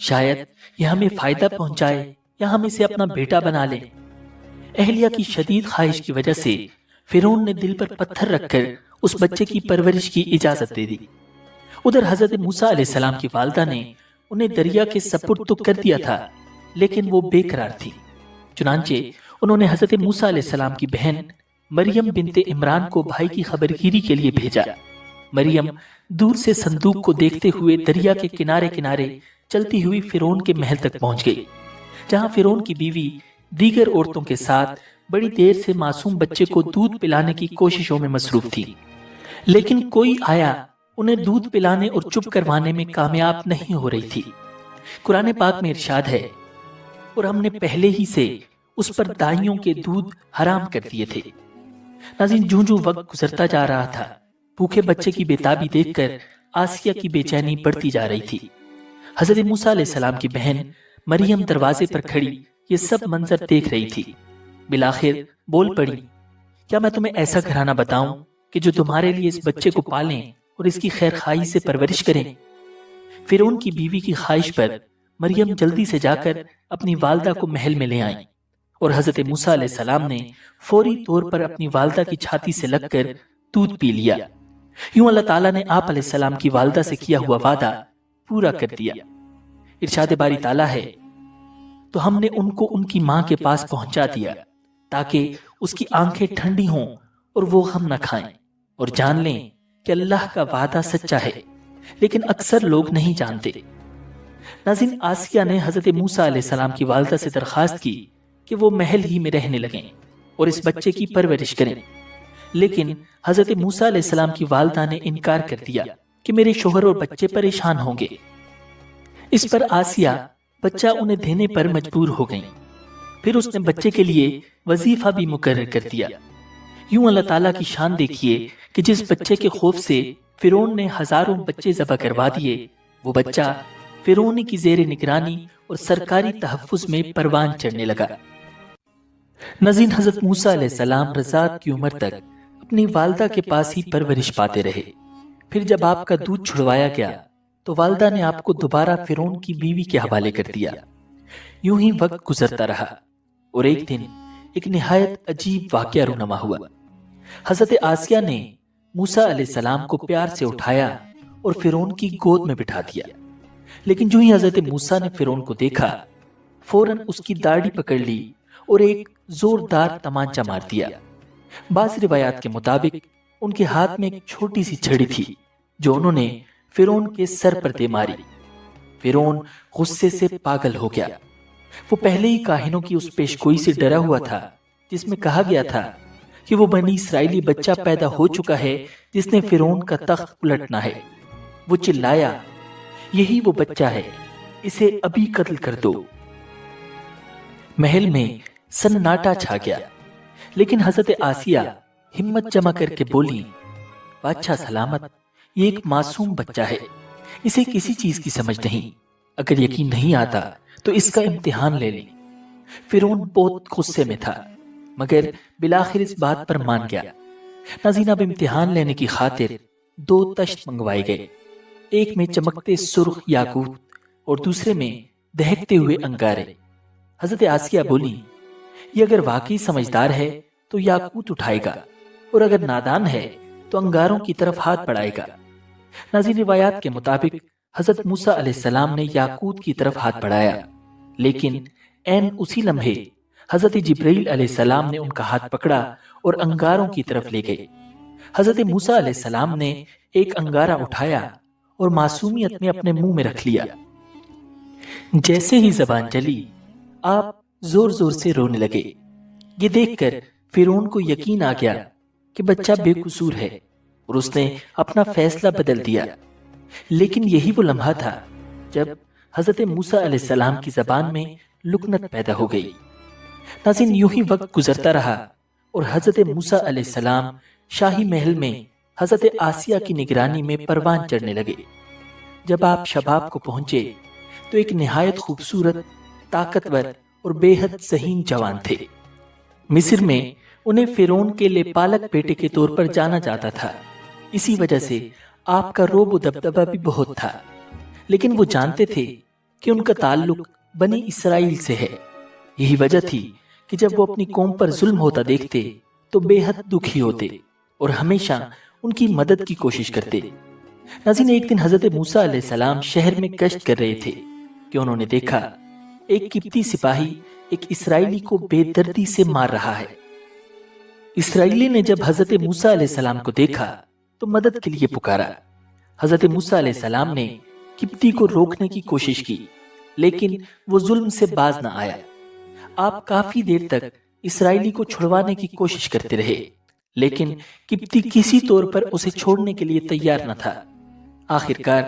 شاید یہ ہمیں فائدہ پہنچائے یا ہم اسے اپنا بیٹا بنا لیں۔ اہلیہ کی شدید خواہش کی وجہ سے فرعون نے دل پر پتھر رکھ کر اس بچے کی پرورش کی اجازت دے دی۔ ادھر حضرت موسیٰ علیہ السلام کی والدہ نے انہیں دریا کے سپرد تو کر دیا تھا، لیکن وہ بے قرار تھی۔ چنانچہ انہوں نے حضرت موسیٰ علیہ السلام کی بہن مریم بنت عمران کو بھائی کی خبرگیری کے لیے بھیجا۔ مریم دور سے صندوق کو دیکھتے ہوئے دریا کے کنارے کنارے چلتی ہوئی فرعون کے محل تک پہنچ گئی، جہاں فرعون کی بیوی دیگر عورتوں کے ساتھ بڑی دیر سے معصوم بچے کو دودھ پلانے کی کوششوں میں مصروف تھی، لیکن کوئی آیا انہیں دودھ پلانے اور چپ کروانے میں کامیاب نہیں ہو رہی تھی۔ قرآن پاک میں ارشاد ہے، اور ہم نے پہلے ہی سے اس پر دائیوں کے دودھ حرام کر دیے تھے۔ ناظرین، جوں جوں وقت گزرتا جا رہا تھا، بھوکے بچے کی بےتابی دیکھ کر آسیہ کی بے چینی بڑھتی جا رہی تھی۔ حضرت موسیٰ علیہ السلام کی بہن مریم دروازے پر کھڑی یہ سب منظر دیکھ رہی تھی۔ بالآخر بول پڑی، کیا میں تمہیں ایسا گھرانہ بتاؤں کہ جو تمہارے لیے اس بچے کو پالیں اور اس کی خیر خواہی سے پرورش کریں؟ فرعون کی بیوی کی خواہش پر مریم جلدی سے جا کر اپنی والدہ کو محل میں لے آئیں، اور حضرت موسیٰ علیہ السلام نے فوری طور پر اپنی والدہ کی چھاتی سے لگ کر دودھ پی لیا۔ یوں اللہ تعالیٰ نے آپ علیہ السلام کی والدہ سے کیا ہوا وعدہ پورا کر دیا۔ ارشاد باری تعالیٰ ہے، تو ہم نے ان کو ان کی ماں کے پاس پہنچا دیا تاکہ اس کی آنکھیں ٹھنڈی ہوں اور وہ غم نہ کھائیں، اور جان لیں کہ اللہ کا وعدہ سچا ہے، لیکن اکثر لوگ نہیں جانتے۔ ناظرین، آسیہ نے حضرت موسیٰ علیہ السلام کی والدہ سے درخواست کی کہ وہ محل ہی میں رہنے لگیں اور اس بچے کی پرورش کریں، لیکن حضرت موسیٰ علیہ السلام کی والدہ نے انکار کر دیا کہ میرے شوہر اور بچے پریشان ہوں گے۔ اس پر آسیہ بچہ انہیں دینے پر مجبور ہو گئیں۔ پھر اس نے بچے کے لیے وظیفہ بھی مقرر کر دیا۔ یوں اللہ تعالیٰ کی شان دیکھیے کہ جس بچے کے خوف سے فرعون نے ہزاروں بچے ذبح کروا دیے، وہ بچہ فرعون کی زیر نگرانی اور سرکاری تحفظ میں پروان چڑھنے لگا۔ ناظرین، حضرت موسیٰ علیہ السلام رضاعت کی عمر تک اپنی والدہ کے پاس ہی پرورش پاتے رہے۔ پھر جب آپ کا دودھ چھڑوایا گیا تو والدہ نے آپ کو دوبارہ فرعون کی بیوی کے حوالے کر دیا۔ یوں ہی وقت گزرتا رہا، اور ایک دن ایک نہایت عجیب واقعہ رونما ہوا۔ حضرت آسیہ نے موسیٰ علیہ السلام کو پیار سے اٹھایا اور فرعون کی گود میں بٹھا دیا، لیکن جو ہی حضرت موسیٰ نے فرعون کو دیکھا، فوراً اس کی داڑھی پکڑ لی اور ایک زوردار تمانچہ مار دیا۔ بعض روایات کے مطابق ان کے ہاتھ میں ایک چھوٹی سی چھڑی تھی جو انہوں نے فرعون کے سر پر دے ماری۔ فرعون غصے سے پاگل ہو گیا۔ وہ پہلے ہی کاہنوں کی اس پیشگوئی سے ڈرا ہوا تھا جس میں کہا گیا تھا کہ وہ بنی اسرائیلی بچہ پیدا ہو چکا ہے جس نے فرعون کا تخت الٹنا ہے۔ وہ چلایا، یہی وہ بچہ ہے، اسے ابھی قتل کر دو۔ محل میں سناٹا چھا گیا، لیکن حضرت آسیہ ہمت جمع کر کے بولی، بادشاہ سلامت، یہ ایک معصوم بچہ ہے، اسے کسی چیز کی سمجھ نہیں، اگر یقین نہیں آتا تو اس کا امتحان لے لیں۔ فرعون بہت غصے میں تھا، مگر بالآخر اس بات پر مان گیا۔ ناظرین، اب امتحان لینے کی خاطر 2 تشت منگوائے گئے، ایک میں چمکتے سرخ یاقوت اور دوسرے میں دہکتے ہوئے انگارے۔ حضرت آسیہ بولی، یہ اگر واقعی سمجھدار ہے تو یاقوت اٹھائے گا، اور اگر نادان ہے تو انگاروں کی طرف ہاتھ بڑھائے گا۔ ناظرین، روایات کے مطابق حضرت موسیٰ علیہ السلام نے یاقوت کی طرف ہاتھ بڑھایا، لیکن عین اسی لمحے حضرت جبرائیل علیہ السلام نے ان کا ہاتھ پکڑا اور انگاروں کی طرف لے گئے۔ حضرت موسیٰ علیہ السلام نے ایک انگارہ اٹھایا اور معصومیت میں اپنے منہ میں رکھ لیا۔ جیسے ہی زبان چلی، آپ زور زور سے رونے لگے۔ یہ دیکھ کر فرعون کو یقین آ گیا کہ بچہ بے قصور ہے، اور اس نے اپنا فیصلہ بدل دیا۔ لیکن یہی وہ لمحہ تھا جب حضرت موسیٰ علیہ السلام کی زبان میں لکنت پیدا ہو گئی۔ ناظرین، یوں ہی وقت گزرتا رہا اور حضرت موسیٰ علیہ السلام شاہی محل میں حضرت آسیہ کی نگرانی میں پروان چڑھنے لگے۔ جب آپ شباب کو پہنچے تو ایک نہایت خوبصورت، طاقتور اور بے حد ذہین جوان تھے۔ مصر میں انہیں فرعون کے لیپالک بیٹے کے طور پر جانا جاتا تھا، اسی وجہ سے آپ کا رعب و دبدبہ بھی بہت تھا، لیکن وہ جانتے تھے کہ ان کا تعلق بنی اسرائیل سے ہے۔ یہی وجہ تھی کہ جب وہ اپنی قوم پر ظلم ہوتا دیکھتے تو بے حد دکھی ہوتے اور ہمیشہ ان کی مدد کی کوشش کرتے۔ ناظرین، ایک دن حضرت موسیٰ علیہ السلام شہر میں گشت کر رہے تھے کہ انہوں نے دیکھا ایک قبطی سپاہی ایک اسرائیلی کو بے دردی سے مار رہا ہے۔ اسرائیلی نے جب حضرت موسیٰ علیہ السلام کو دیکھا تو مدد کے لیے پکارا۔ حضرت موسیٰ علیہ السلام نے قبطی کو روکنے کی کوشش کی، لیکن وہ ظلم سے باز نہ آیا۔ آپ کافی دیر تک اسرائیلی کو چھڑوانے کی کوشش کرتے رہے، لیکن قبطی کسی طور پر اسے چھوڑنے کے لیے تیار نہ تھا۔ آخرکار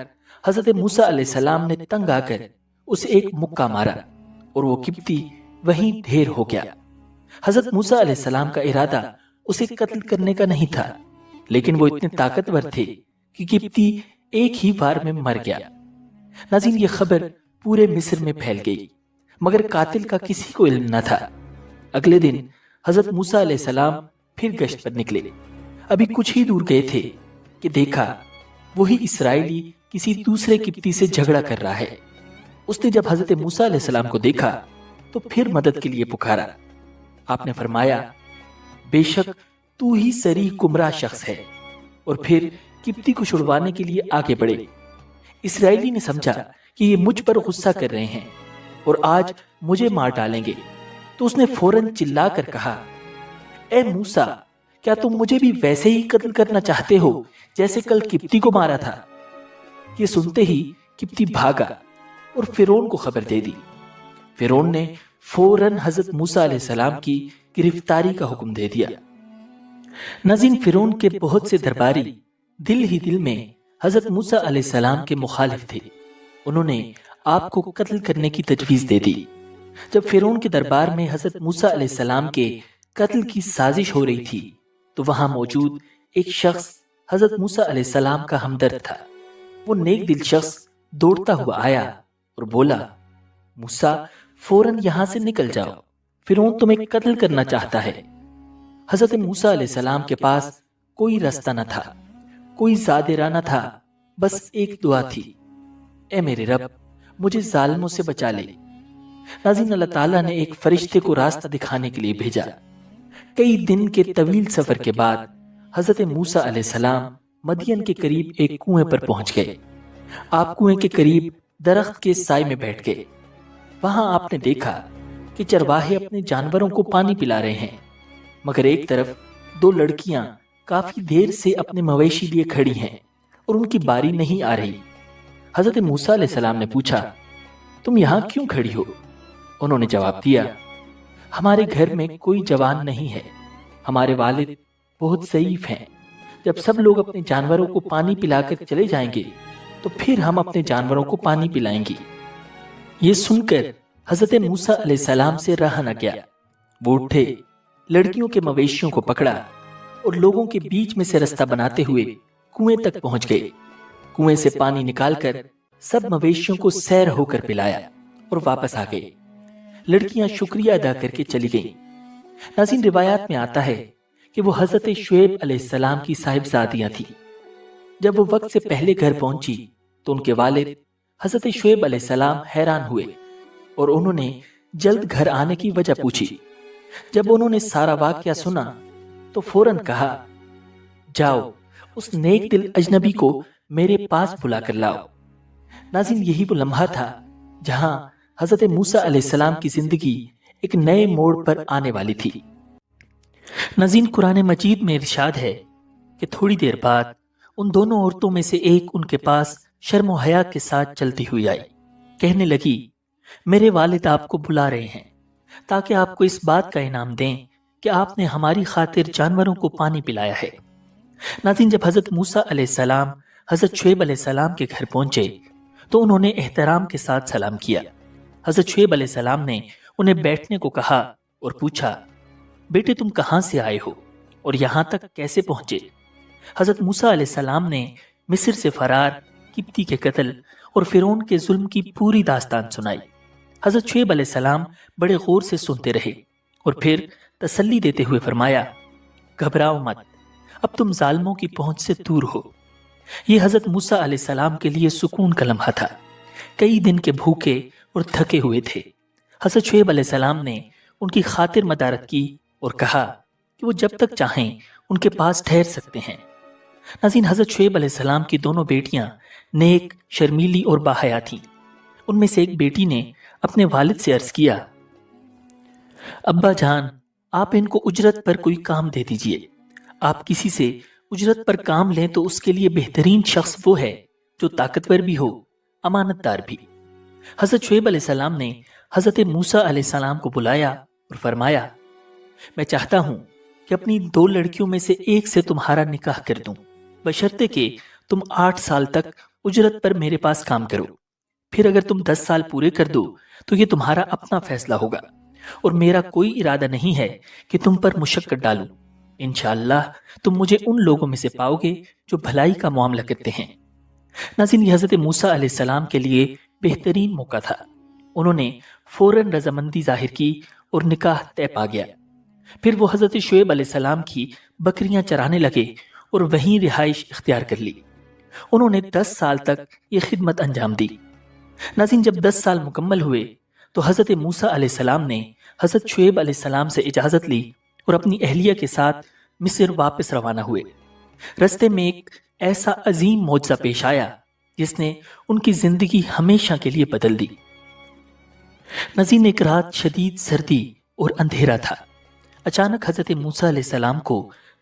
حضرت موسیٰ علیہ السلام نے تنگ آ کر اسے ایک مکہ مارا اور وہ قبطی وہیں ڈھیر ہو گیا۔ حضرت موسیٰ علیہ السلام کا ارادہ اسے قتل کرنے کا نہیں تھا، لیکن وہ اتنے طاقتور تھے کہ قبطی ایک ہی وار میں مر گیا۔ ناظرین، یہ خبر پورے مصر میں پھیل گئی، مگر قاتل کا کسی کو علم نہ تھا۔ اگلے دن حضرت موسیٰ علیہ السلام پھر گشت پر نکلے۔ ابھی کچھ ہی دور گئے تھے کہ دیکھا وہی اسرائیلی کسی دوسرے قبطی سے جھگڑا کر رہا ہے۔ اس نے جب حضرت موسیٰ علیہ السلام کو دیکھا تو پھر مدد کے لیے پکارا۔ آپ نے فرمایا، بے شک تو ہی صریح گمراہ شخص ہے، اور پھر قبطی کو چھڑوانے کے لیے آگے بڑھے۔ اسرائیلی نے سمجھا کہ یہ مجھ پر غصہ کر رہے ہیں اور آج مجھے مار ڈالیں گے، تو اس نے فوراً چلا کر کہا، اے موسیٰ، کیا تم مجھے بھی ویسے ہی قتل کرنا چاہتے ہو جیسے کل قبطی کو مارا تھا؟ یہ سنتے ہی قبطی بھاگا اور فرعون کو خبر دے دی۔ فرعون نے فوراً حضرت موسیٰ علیہ السلام کی گرفتاری کا حکم دے دیا۔ ناظرین، فرعون کے بہت سے درباری دل ہی دل میں حضرت موسیٰ علیہ السلام کے مخالف تھے۔ انہوں نے آپ کو قتل کرنے کی تجویز دے دی۔ جب فرعون کے دربار میں حضرت موسیٰ علیہ السلام کے قتل کی سازش ہو رہی تھی تو وہاں موجود ایک شخص حضرت موسیٰ علیہ السلام کا ہمدرد تھا۔ وہ نیک دل شخص دوڑتا ہوا آیا اور بولا، موسیٰ، فوراً یہاں سے نکل جاؤ، فرعون تمہیں قتل کرنا چاہتا ہے۔ حضرت موسیٰ علیہ السلام کے پاس کوئی رستہ نہ تھا، کوئی زاد راہ نہ تھا، بس ایک دعا تھی، اے میرے رب، مجھے ظالموں سے بچا لے۔ ناظرین، اللہ تعالیٰ نے ایک فرشتے کو راستہ دکھانے کے لیے بھیجا۔ کئی دن کے طویل سفر کے بعد حضرت موسیٰ علیہ السلام مدین کے قریب ایک کنویں پر پہنچ گئے۔ آپ کنویں کے قریب درخت کے سائے میں بیٹھ گئے۔ وہاں آپ نے دیکھا کہ چرواہے اپنے جانوروں کو پانی پلا رہے ہیں، مگر ایک طرف دو لڑکیاں کافی دیر سے اپنے مویشی لیے کھڑی ہیں اور ان کی باری نہیں آ رہی۔ حضرت موسیٰ علیہ السلام نے پوچھا، تم یہاں کیوں کھڑی ہو؟ انہوں نے جواب دیا، ہمارے گھر میں کوئی جوان نہیں ہے، ہمارے والد بہت ضعیف ہیں، جب سب لوگ اپنے جانوروں کو پانی پلا کر چلے جائیں گے تو پھر ہم اپنے جانوروں کو پانی پلائیں گے۔ یہ سن کر حضرت موسیٰ علیہ السلام سے رہا نہ گیا۔ وہ اٹھے، لڑکیوں کے مویشیوں کو پکڑا اور لوگوں کے بیچ میں سے رستہ بناتے ہوئے کنویں تک پہنچ گئے۔ کنویں سے پانی نکال کر سب مویشیوں کو سیر ہو کر پلایا اور واپس آ گئے۔ لڑکیاں شکریہ ادا کر کے چلی گئیں۔ ناظرین، روایات میں آتا ہے کہ وہ حضرت شعیب علیہ السلام کی صاحبزادیاں تھیں۔ جب وہ وقت سے پہلے گھر پہنچی تو ان کے والد حضرت شعیب علیہ السلام حیران ہوئے اور انہوں نے جلد گھر آنے کی وجہ پوچھی۔ جب انہوں نے سارا واقعہ سنا تو فوراً کہا، جاؤ اس نیک دل اجنبی کو میرے پاس بلا کر لاؤ۔ ناظرین، یہی وہ لمحہ تھا جہاں حضرت موسیٰ علیہ السلام کی زندگی ایک نئے موڑ پر آنے والی تھی۔ ناظرین، قرآن مجید میں ارشاد ہے کہ تھوڑی دیر بعد ان دونوں عورتوں میں سے ایک ان کے پاس شرم و حیا کے ساتھ چلتی ہوئی آئی، کہنے لگی، میرے والد آپ کو بلا رہے ہیں تاکہ آپ کو اس بات کا انعام دیں کہ آپ نے ہماری خاطر جانوروں کو پانی پلایا ہے۔ ناظرین، جب حضرت موسیٰ علیہ السلام حضرت شعیب علیہ السلام کے گھر پہنچے تو انہوں نے احترام کے ساتھ سلام کیا۔ حضرت شعیب علیہ السلام نے انہیں بیٹھنے کو کہا اور پوچھا، بیٹے تم کہاں سے آئے ہو اور یہاں تک کیسے پہنچے؟ حضرت موسیٰ علیہ السلام نے مصر سے فرار، قبطی کے قتل اور فرعون کے ظلم کی پوری داستان سنائی۔ حضرت شعیب علیہ السلام بڑے غور سے سنتے رہے اور پھر تسلی دیتے ہوئے فرمایا، گھبراؤ مت، اب تم ظالموں کی پہنچ سے دور ہو۔ یہ حضرت موسیٰ علیہ السلام کے لیے سکون کا لمحہ تھا کئی دن کے بھوکے اور تھکے ہوئے تھے۔ حضرت شعیب علیہ السلام نے ان کی خاطر مدارت کی اور کہا کہ وہ جب تک چاہیں ان کے پاس ٹھہر سکتے ہیں۔ ناظرین، حضرت شعیب علیہ السلام کی دونوں بیٹیاں نیک، شرمیلی اور باحیا تھیں۔ ان میں سے ایک بیٹی نے اپنے والد سے عرض کیا، ابا جان، آپ ان کو اجرت پر کوئی کام دے دیجئے۔ آپ کسی سے اجرت پر کام لیں تو اس کے لیے بہترین شخص وہ ہے جو طاقتور بھی ہو، امانت دار بھی۔ حضرت شعیب علیہ السلام نے حضرت موسیٰ علیہ السلام کو بلایا اور فرمایا، میں چاہتا ہوں کہ اپنی 2 لڑکیوں میں سے ایک سے تمہارا نکاح کر دوں، بشرطے کہ تم 8 سال تک اجرت پر میرے پاس کام کرو۔ پھر اگر تم 10 سال پورے کر دو تو یہ تمہارا اپنا فیصلہ ہوگا، اور میرا کوئی ارادہ نہیں ہے کہ تم پر مشقت ڈالوں۔ انشاءاللہ تم مجھے ان لوگوں میں سے پاؤ گے جو بھلائی کا معاملہ کرتے ہیں۔ ناظرین، یہ حضرت موسیٰ علیہ السلام کے لیے بہترین موقع تھا۔ انہوں نے فوراً رضامندی ظاہر کی اور نکاح طے پا گیا۔ پھر وہ حضرت شعیب علیہ السلام کی بکریاں چرانے لگے اور وہیں رہائش اختیار کر لی۔ انہوں نے 10 سال تک یہ خدمت انجام دی۔ ناظرین، جب 10 سال مکمل ہوئے تو حضرت موسیٰ علیہ السلام نے حضرت شعیب علیہ السلام سے اجازت لی اور اپنی اہلیہ کے ساتھ مصر واپس روانہ ہوئے۔ رستے میں ایک ایسا عظیم معجزہ پیش آیا جس نے ان کی زندگی ہمیشہ کے لیے بدل دی۔ ناظرین، ایک رات شدید سردی اور اندھیرا تھا۔ اچانک حضرت موسیٰ علیہ السلام کو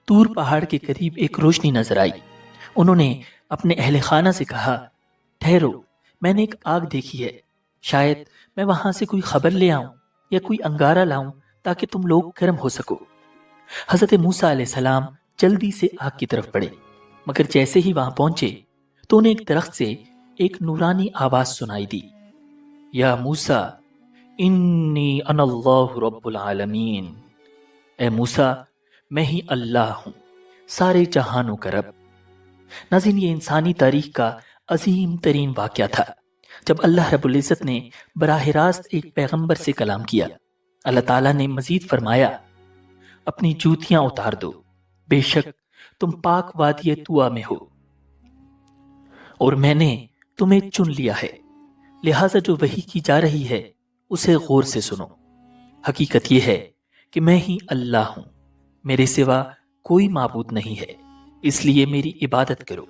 طور پہاڑ کے قریب ایک روشنی نظر آئی۔ انہوں نے اپنے اہل خانہ سے کہا، ٹھہرو، میں نے ایک آگ دیکھی ہے، شاید میں وہاں سے کوئی خبر لے آؤں یا کوئی انگارہ لاؤں تاکہ تم لوگ گرم ہو سکو۔ حضرت موسیٰ علیہ السلام جلدی سے آگ کی طرف بڑھے، مگر جیسے ہی وہاں پہنچے تو انہیں ایک درخت سے ایک نورانی آواز سنائی دی، یا موسیٰ انی انا اللہ رب العالمین، اے موسیٰ، میں ہی اللہ ہوں، سارے جہانوں کا رب۔ ناظرین، یہ انسانی تاریخ کا عظیم ترین واقعہ تھا جب اللہ رب العزت نے براہ راست ایک پیغمبر سے کلام کیا۔ اللہ تعالیٰ نے مزید فرمایا، اپنی جوتیاں اتار دو، بے شک تم پاک وادی طویٰ میں ہو، اور میں نے تمہیں چن لیا ہے، لہٰذا جو وحی کی جا رہی ہے اسے غور سے سنو۔ حقیقت یہ ہے کہ میں ہی اللہ ہوں، میرے سوا کوئی معبود نہیں ہے، اس لیے میری عبادت کرو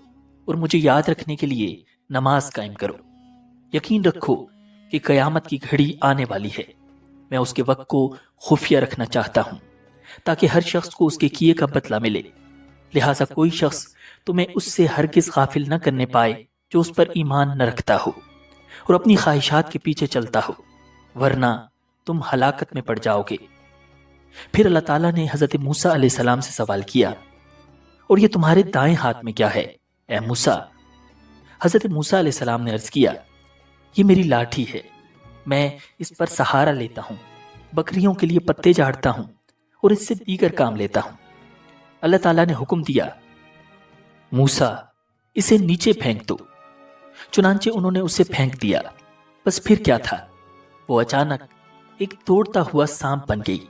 اور مجھے یاد رکھنے کے لیے نماز قائم کرو۔ یقین رکھو کہ قیامت کی گھڑی آنے والی ہے، میں اس کے وقت کو خفیہ رکھنا چاہتا ہوں تاکہ ہر شخص کو اس کے کیے کا بدلہ ملے، لہٰذا کوئی شخص تمہیں اس سے ہرگز غافل نہ کرنے پائے جو اس پر ایمان نہ رکھتا ہو اور اپنی خواہشات کے پیچھے چلتا ہو، ورنہ تم ہلاکت میں پڑ جاؤ گے۔ پھر اللہ تعالیٰ نے حضرت موسیٰ علیہ السلام سے سوال کیا، اور یہ تمہارے دائیں ہاتھ میں کیا ہے اے موسیٰ؟ حضرت موسیٰ علیہ السلام نے عرض کیا، یہ میری لاٹھی ہے، میں اس پر سہارا لیتا ہوں، بکریوں کے لیے پتے جھاڑتا ہوں اور اس سے دیگر کام لیتا ہوں۔ اللہ تعالیٰ نے حکم دیا، موسیٰ اسے نیچے پھینک دو۔ چنانچہ انہوں نے اسے پھینک دیا۔ بس پھر کیا تھا، وہ اچانک ایک دوڑتا ہوا سانپ بن گئی۔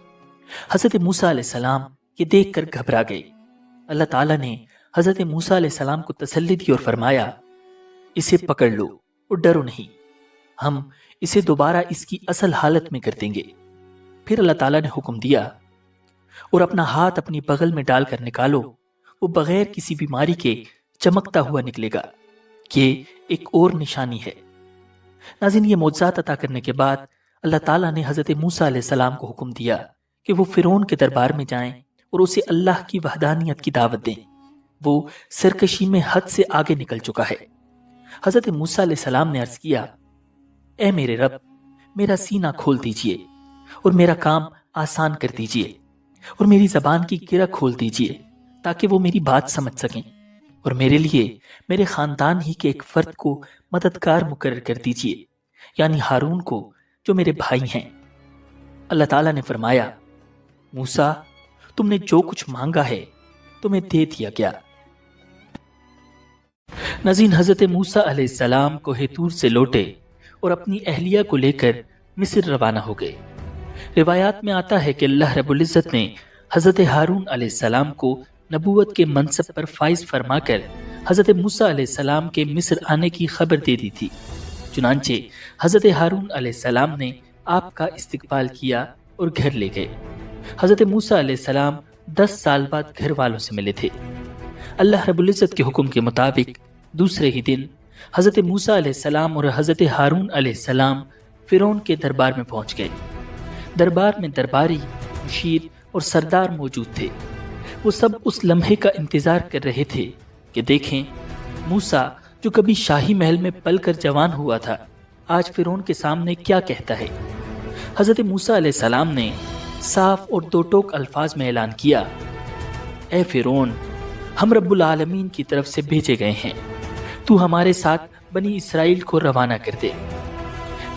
حضرت موسیٰ علیہ السلام یہ دیکھ کر گھبرا گئے۔ اللہ تعالیٰ نے حضرت موسیٰ علیہ السلام کو تسلی دی اور فرمایا، اسے پکڑ لو اور ڈرو نہیں، ہم اسے دوبارہ اس کی اصل حالت میں کر دیں گے۔ پھر اللہ تعالیٰ نے حکم دیا، اور اپنا ہاتھ اپنی بغل میں ڈال کر نکالو، وہ بغیر کسی بیماری کے چمکتا ہوا نکلے گا۔ یہ ایک اور نشانی ہے۔ ناظرین، یہ معجزات عطا کرنے کے بعد اللہ تعالیٰ نے حضرت موسیٰ علیہ السلام کو حکم دیا کہ وہ فرعون کے دربار میں جائیں اور اسے اللہ کی وحدانیت کی دعوت دیں۔ وہ سرکشی میں حد سے آگے نکل چکا ہے۔ حضرت موسیٰ علیہ السلام نے عرض کیا، اے میرے رب، میرا سینہ کھول دیجئے اور میرا کام آسان کر دیجئے، اور میری زبان کی گرہ کھول دیجئے تاکہ وہ میری بات سمجھ سکیں، اور میرے لیے میرے خاندان ہی کے ایک فرد کو مددگار مقرر کر دیجئے، یعنی ہارون کو جو میرے بھائی ہیں۔ اللہ تعالیٰ نے فرمایا، موسیٰ، تم نے جو کچھ مانگا ہے تمہیں دے دیا گیا۔ ناظرین، حضرت موسیٰ علیہ السلام کوہ طور سے لوٹے اور اپنی اہلیہ کو لے کر مصر روانہ ہو گئے۔ روایات میں آتا ہے کہ اللہ رب العزت نے حضرت ہارون علیہ السلام کو نبوت کے منصب پر فائز فرما کر حضرت موسیٰ علیہ السلام کے مصر آنے کی خبر دے دی تھی۔ چنانچہ حضرت ہارون علیہ السلام نے آپ کا استقبال کیا اور گھر لے گئے۔ حضرت موسیٰ علیہ السلام 10 سال بعد گھر والوں سے ملے تھے۔ اللہ رب العزت کے حکم کے مطابق دوسرے ہی دن حضرت موسیٰ علیہ السلام اور حضرت ہارون علیہ السلام فرعون کے دربار میں پہنچ گئے۔ دربار میں درباری، مشیر اور سردار موجود تھے۔ وہ سب اس لمحے کا انتظار کر رہے تھے کہ دیکھیں موسیٰ جو کبھی شاہی محل میں پل کر جوان ہوا تھا، آج فرعون کے سامنے کیا کہتا ہے۔ حضرت موسیٰ علیہ السلام نے صاف اور دو ٹوک الفاظ میں اعلان کیا، اے فرعون، ہم رب العالمین کی طرف سے بھیجے گئے ہیں، تو ہمارے ساتھ بنی اسرائیل کو روانہ کر دے۔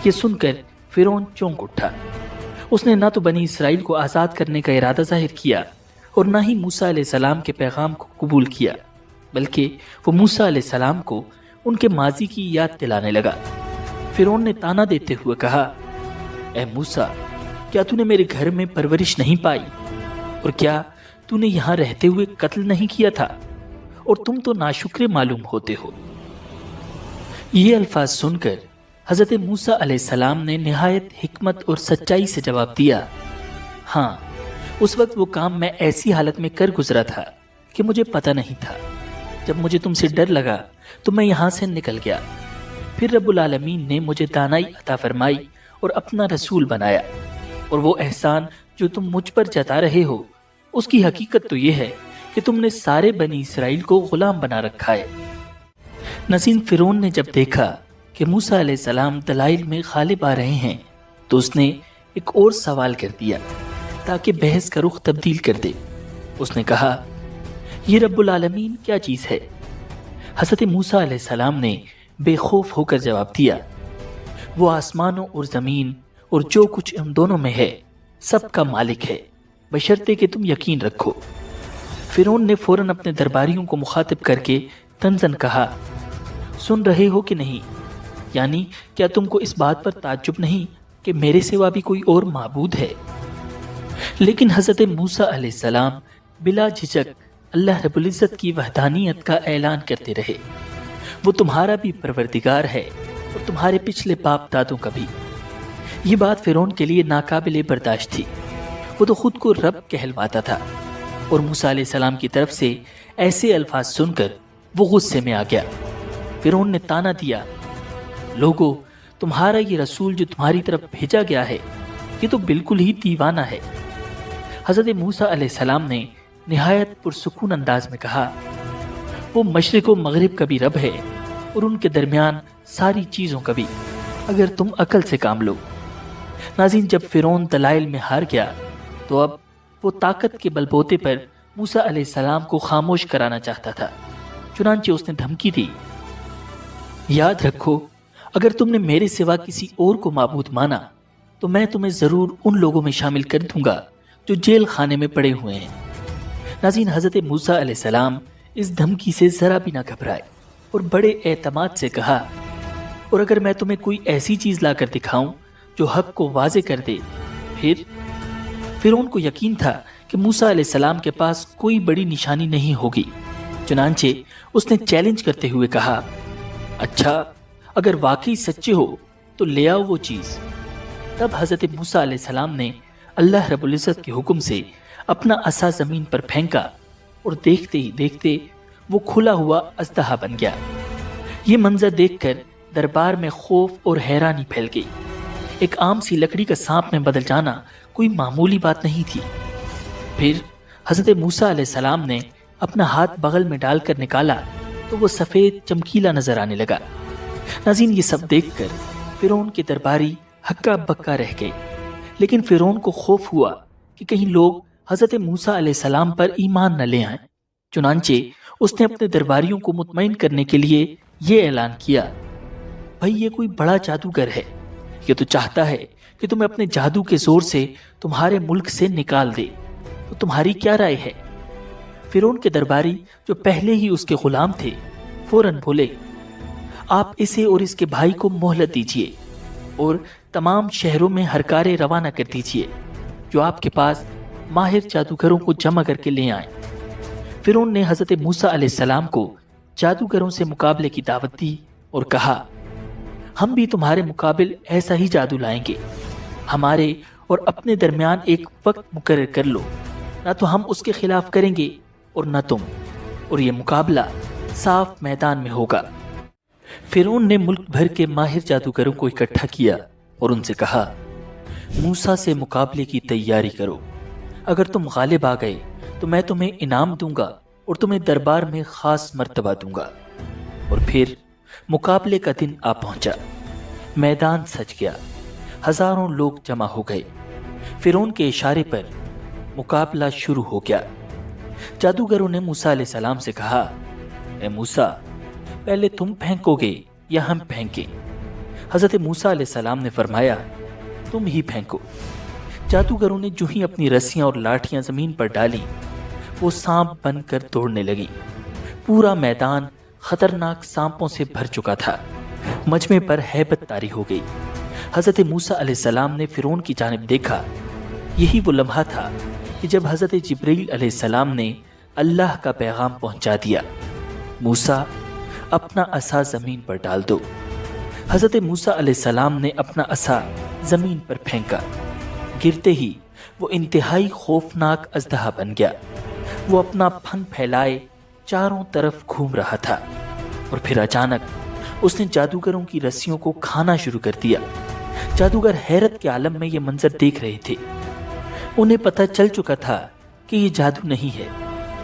یہ سن کر فرعون چونک اٹھا۔ اس نے نہ تو بنی اسرائیل کو آزاد کرنے کا ارادہ ظاہر کیا اور نہ ہی موسیٰ علیہ السلام کے پیغام کو قبول کیا، بلکہ وہ موسیٰ علیہ السلام کو ان کے ماضی کی یاد دلانے لگا۔ فرعون نے طعنہ دیتے ہوئے کہا، اے موسیٰ، کیا تو نے میرے گھر میں پرورش نہیں پائی؟ اور کیا تو نے یہاں رہتے ہوئے قتل نہیں کیا تھا؟ اور تم تو ناشکر معلوم ہوتے ہو۔ یہ الفاظ سن کر حضرت موسیٰ علیہ السلام نے نہایت حکمت اور سچائی سے جواب دیا، ہاں، اس وقت وہ کام میں ایسی حالت میں کر گزرا تھا کہ مجھے پتہ نہیں تھا۔ جب مجھے تم سے ڈر لگا تو میں یہاں سے نکل گیا۔ پھر رب العالمین نے مجھے دانائی عطا فرمائی اور اپنا رسول بنایا، اور وہ احسان جو تم مجھ پر جتا رہے ہو، اس کی حقیقت تو یہ ہے کہ تم نے سارے بنی اسرائیل کو غلام بنا رکھا ہے۔ ناظرین، فرعون نے جب دیکھا کہ موسیٰ علیہ السلام دلائل میں غالب آ رہے ہیں تو اس نے ایک اور سوال کر دیا تاکہ بحث کا رخ تبدیل کر دے۔ اس نے کہا، یہ رب العالمین کیا چیز ہے؟ حضرت موسیٰ علیہ السلام نے بے خوف ہو کر جواب دیا، وہ آسمانوں اور زمین اور جو کچھ ان دونوں میں ہے سب کا مالک ہے، بشرطے کہ تم یقین رکھو۔ فرعون نے فوراً اپنے درباریوں کو مخاطب کر کے طنزاً کہا، سن رہے ہو کہ نہیں؟ یعنی کیا تم کو اس بات پر تعجب نہیں کہ میرے سوا بھی کوئی اور معبود ہے؟ لیکن حضرت موسیٰ علیہ السلام بلا جھجک اللہ رب العزت کی وحدانیت کا اعلان کرتے رہے۔ وہ تمہارا بھی پروردگار ہے اور تمہارے پچھلے باپ دادوں کا بھی۔ یہ بات فرعون کے لیے ناقابل برداشت تھی۔ وہ تو خود کو رب کہلواتا تھا، اور موسیٰ علیہ السلام کی طرف سے ایسے الفاظ سن کر وہ غصے میں آ گیا۔ فرعون نے طعنہ دیا، لوگو، تمہارا یہ رسول جو تمہاری طرف بھیجا گیا ہے یہ تو بالکل ہی دیوانہ ہے۔ حضرت موسیٰ علیہ السلام نے نہایت پرسکون انداز میں کہا، وہ مشرق و مغرب کا بھی رب ہے اور ان کے درمیان ساری چیزوں کا بھی، اگر تم عقل سے کام لو۔ ناظرین، جب فرعون دلائل میں ہار گیا تو اب وہ طاقت کے بل بوتے پر موسیٰ علیہ السلام کو خاموش کرانا چاہتا تھا۔ چنانچہ اس نے دھمکی دی، یاد رکھو، اگر تم نے میرے سوا کسی اور کو معبود مانا تو میں تمہیں ضرور ان لوگوں میں شامل کر دوں گا جو جیل خانے میں پڑے ہوئے ہیں۔ ناظرین، حضرت موسیٰ علیہ السلام اس دھمکی سے ذرا بھی نہ گھبرائے اور بڑے اعتماد سے کہا، اور اگر میں تمہیں کوئی ایسی چیز لا کر دکھاؤں جو حق کو واضح کر دے، پھر فرعون کو یقین تھا کہ موسیٰ علیہ السلام کے پاس کوئی بڑی نشانی نہیں ہوگی۔ چنانچہ اس نے چیلنج کرتے ہوئے کہا، اچھا، اگر واقعی سچے ہو تو لے آؤ وہ چیز۔ تب حضرت موسیٰ علیہ السلام نے اللہ رب العزت کے حکم سے اپنا عصا زمین پر پھینکا، اور دیکھتے ہی دیکھتے وہ کھلا ہوا اژدہا بن گیا۔ یہ منظر دیکھ کر دربار میں خوف اور حیرانی پھیل گئی۔ ایک عام سی لکڑی کا سانپ میں بدل جانا کوئی معمولی بات نہیں تھی۔ پھر حضرت موسیٰ علیہ السلام نے اپنا ہاتھ بغل میں ڈال کر نکالا تو وہ سفید چمکیلا نظر آنے لگا۔ ناظرین، یہ سب دیکھ کر فرعون کے درباری ہکا بکا رہ گئے، لیکن فرعون کو خوف ہوا کہ کہیں لوگ حضرت موسیٰ علیہ السلام پر ایمان نہ لے آئیں۔ چنانچہ اس نے اپنے درباریوں کو مطمئن کرنے کے لیے یہ اعلان کیا، بھائی، یہ کوئی بڑا جادوگر ہے، یہ تو چاہتا ہے کہ تمہیں اپنے جادو کے زور سے تمہارے ملک سے نکال دے، تو تمہاری کیا رائے ہے؟ فرعون کے درباری جو پہلے ہی اس کے غلام تھے فوراً بولے، آپ اسے اور اس کے بھائی کو مہلت دیجیے اور تمام شہروں میں ہرکارے روانہ کر دیجیے جو آپ کے پاس ماہر جادوگروں کو جمع کر کے لے آئیں۔ فرعون نے حضرت موسیٰ علیہ السلام کو جادوگروں سے مقابلے کی دعوت دی اور کہا، ہم بھی تمہارے مقابل ایسا ہی جادو لائیں گے. ہمارے اور اپنے درمیان ایک وقت مقرر کر لو، نہ تو ہم اس کے خلاف کریں گے اور نہ تم، اور یہ مقابلہ صاف میدان میں ہوگا. فرعون نے ملک بھر کے ماہر جادوگروں کو اکٹھا کیا اور ان سے کہا، موسیٰ سے مقابلے کی تیاری کرو. اگر تم غالب آ گئے تو میں تمہیں انعام دوں گا اور تمہیں دربار میں خاص مرتبہ دوں گا. اور پھر مقابلے کا دن آ پہنچا. میدان سج گیا. ہزاروں لوگ جمع ہو گئے. فرعون کے اشارے پر مقابلہ شروع ہو گیا. جادوگروں نے موسیٰ علیہ السلام سے کہا، اے موسیٰ، پہلے تم پھینکو گے یا ہم پھینکیں؟ حضرت موسیٰ علیہ السلام نے فرمایا، تم ہی پھینکو. جادوگروں نے جو ہی اپنی رسیاں اور لاٹھیاں زمین پر ڈالی، وہ سانپ بن کر دوڑنے لگی. پورا میدان خطرناک سانپوں سے بھر چکا تھا. مجمع پر ہیبت طاری ہو گئی. حضرت موسیٰ علیہ السلام نے فرعون کی جانب دیکھا. یہی وہ لمحہ تھا کہ جب حضرت جبرائیل علیہ السلام نے اللہ کا پیغام پہنچا دیا، موسیٰ اپنا عصا زمین پر ڈال دو. حضرت موسیٰ علیہ السلام نے اپنا عصا زمین پر پھینکا. گرتے ہی وہ انتہائی خوفناک اژدہا بن گیا. وہ اپنا پھن پھیلائے چاروں طرف گھوم رہا تھا اور پھر اچانک اس نے جادوگروں کی رسیوں کو کھانا شروع کر دیا. جادوگر حیرت کے عالم میں یہ منظر دیکھ رہے تھے. انہیں پتہ چل چکا تھا کہ یہ جادو نہیں ہے،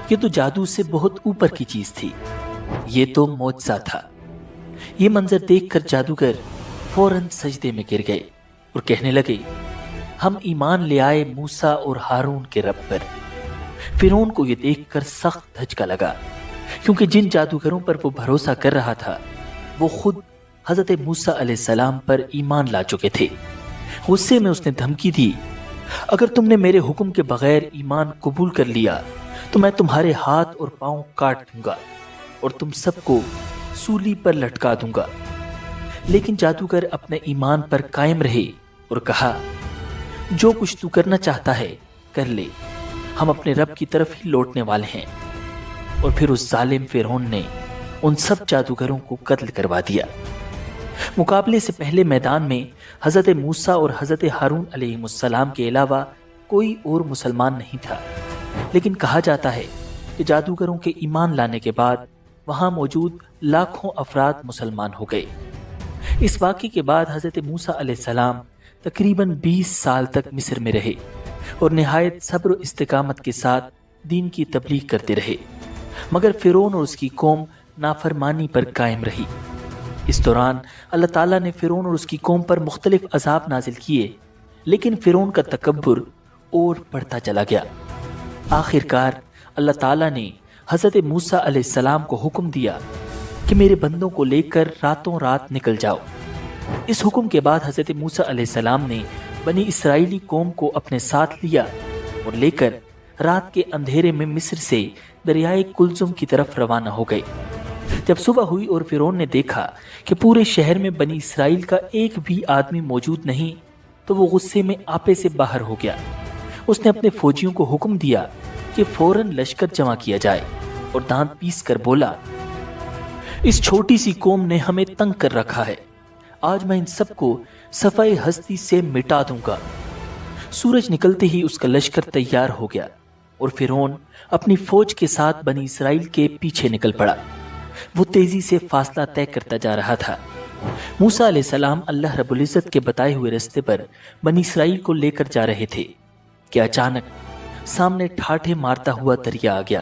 یہ تو جادو سے بہت اوپر کی چیز تھی. یہ تو معجزہ تھا. یہ منظر دیکھ کر جادوگر فوراً سجدے میں گر گئے اور کہنے لگے، ہم ایمان لے آئے موسیٰ اور ہارون کے رب پر. فرعون کو یہ دیکھ کر سخت دھچکا لگا، کیونکہ جن جادوگروں پر وہ بھروسہ کر رہا تھا وہ خود حضرت موسیٰ علیہ السلام پر ایمان لا چکے تھے. غصے میں اس نے دھمکی دی، اگر تم نے میرے حکم کے بغیر ایمان قبول کر لیا تو میں تمہارے ہاتھ اور پاؤں کاٹ دوں گا اور تم سب کو سولی پر لٹکا دوں گا. لیکن جادوگر اپنے ایمان پر قائم رہے اور کہا، جو کچھ تو کرنا چاہتا ہے کر لے، ہم اپنے رب کی طرف ہی لوٹنے والے ہیں. اور پھر اس ظالم فرعون نے ان سب جادوگروں کو قتل کروا دیا. مقابلے سے پہلے میدان میں حضرت موسیٰ اور حضرت ہارون علیہ السلام کے علاوہ کوئی اور مسلمان نہیں تھا. لیکن کہا جاتا ہے کہ جادوگروں کے ایمان لانے کے بعد وہاں موجود لاکھوں افراد مسلمان ہو گئے. اس واقعے کے بعد حضرت موسیٰ علیہ السلام تقریباً 20 سال تک مصر میں رہے اور نہایت صبر و استقامت کے ساتھ دین کی تبلیغ کرتے رہے، مگر فرعون اور اس کی قوم نافرمانی پر قائم رہی. اس دوران اللہ تعالیٰ نے فرعون اور اس کی قوم پر مختلف عذاب نازل کیے، لیکن فرعون کا تکبر اور بڑھتا چلا گیا. آخر کار اللہ تعالیٰ نے حضرت موسیٰ علیہ السلام کو حکم دیا کہ میرے بندوں کو لے کر راتوں رات نکل جاؤ. اس حکم کے بعد حضرت موسیٰ علیہ السلام نے بنی اسرائیلی قوم کو اپنے ساتھ لیا اور لے کر رات کے اندھیرے میں مصر سے دریائے کلزم کی طرف روانہ ہو گئے. جب صبح ہوئی اور فرعون نے دیکھا کہ پورے شہر میں بنی اسرائیل کا ایک بھی آدمی موجود نہیں تو وہ غصے میں آپے سے باہر ہو گیا. اس نے اپنے فوجیوں کو حکم دیا کہ فوراً لشکر جمع کیا جائے اور دانت پیس کر بولا، اس چھوٹی سی قوم نے ہمیں تنگ کر رکھا ہے، آج میں ان سب کو صفحۂ ہستی سے مٹا دوں گا. سورج نکلتے ہی اس کا لشکر تیار ہو گیا اور فرعون اپنی فوج کے ساتھ بنی اسرائیل کے پیچھے نکل پڑا. وہ تیزی سے فاصلہ طے کرتا جا رہا تھا. موسیٰ علیہ السلام اللہ رب العزت کے بتائے ہوئے راستے پر بنی اسرائیل کو لے کر جا رہے تھے کہ اچانک سامنے ٹھاٹھے مارتا ہوا دریا آ گیا.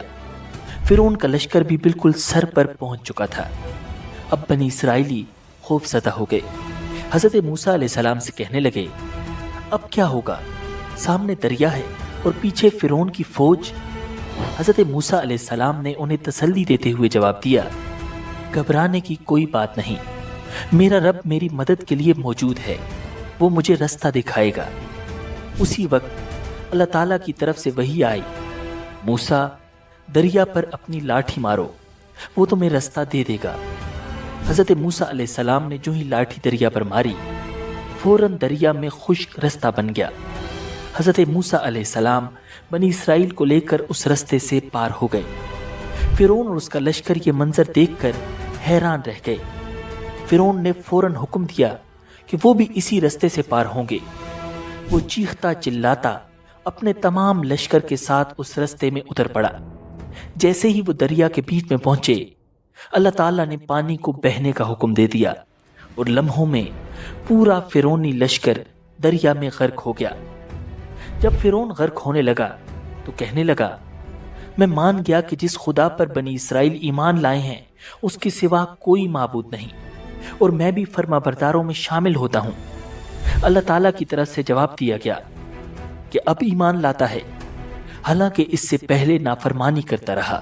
فرعون کا لشکر بھی بالکل سر پر پہنچ چکا تھا. اب بنی اسرائیلی خوف زدہ ہو گئے. حضرت موسیٰ علیہ السلام سے کہنے لگے، اب کیا ہوگا؟ سامنے دریا ہے اور پیچھے فرعون کی فوج. حضرت موسیٰ علیہ السلام نے انہیں تسلی دیتے ہوئے جواب دیا، گھبرانے کی کوئی بات نہیں، میرا رب میری مدد کے لیے موجود ہے، وہ مجھے راستہ دکھائے گا. اسی وقت اللہ تعالیٰ کی طرف سے وحی آئی، موسیٰ دریا پر اپنی لاٹھی مارو، وہ تمہیں راستہ دے دے گا. حضرت موسیٰ علیہ السلام نے جو ہی لاٹھی دریا پر ماری، فوراً دریا میں خشک راستہ بن گیا. حضرت موسیٰ علیہ السلام بنی اسرائیل کو لے کر اس راستے سے پار ہو گئے. فرعون اور اس کا لشکر یہ منظر دیکھ کر حیران رہ گئے. فرعون نے فوراً حکم دیا کہ وہ بھی اسی رستے سے پار ہوں گے۔ وہ چیختا چلاتا اپنے تمام لشکر کے ساتھ اس رستے میں اتر پڑا۔ جیسے ہی وہ دریا کے بیچ میں پہنچے، اللہ تعالیٰ نے پانی کو بہنے کا حکم دے دیا اور لمحوں میں پورا فرعونی لشکر دریا میں غرق ہو گیا۔ جب فرعون غرق ہونے لگا تو کہنے لگا، میں مان گیا کہ جس خدا پر بنی اسرائیل ایمان لائے ہیں اس کے سوا کوئی معبود نہیں، اور میں بھی فرما برداروں میں شامل ہوتا ہوں۔ اللہ تعالیٰ کی طرف سے جواب دیا گیا کہ اب ایمان لاتا ہے، حالانکہ اس سے پہلے نافرمانی کرتا رہا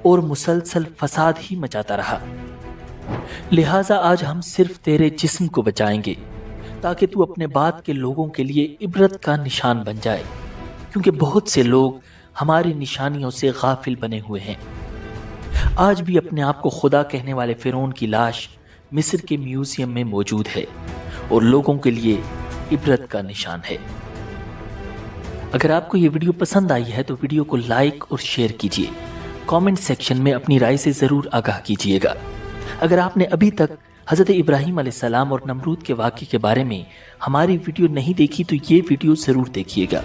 اور مسلسل فساد ہی مچاتا رہا۔ لہٰذا آج ہم صرف تیرے جسم کو بچائیں گے تاکہ تو اپنے بعد کے لوگوں کے لیے عبرت کا نشان بن جائے، کیونکہ بہت سے لوگ ہماری نشانیوں سے غافل بنے ہوئے ہیں۔ آج بھی اپنے آپ کو خدا کہنے والے فرعون کی لاش مصر کے میوزیم میں موجود ہے اور لوگوں کے لیے عبرت کا نشان ہے۔ اگر آپ کو یہ ویڈیو پسند آئی ہے تو ویڈیو کو لائک اور شیئر کیجیے، کامنٹ سیکشن میں اپنی رائے سے ضرور آگاہ کیجیے گا۔ اگر آپ نے ابھی تک حضرت ابراہیم علیہ السلام اور نمرود کے واقعے کے بارے میں ہماری ویڈیو نہیں دیکھی تو یہ ویڈیو ضرور دیکھیے گا۔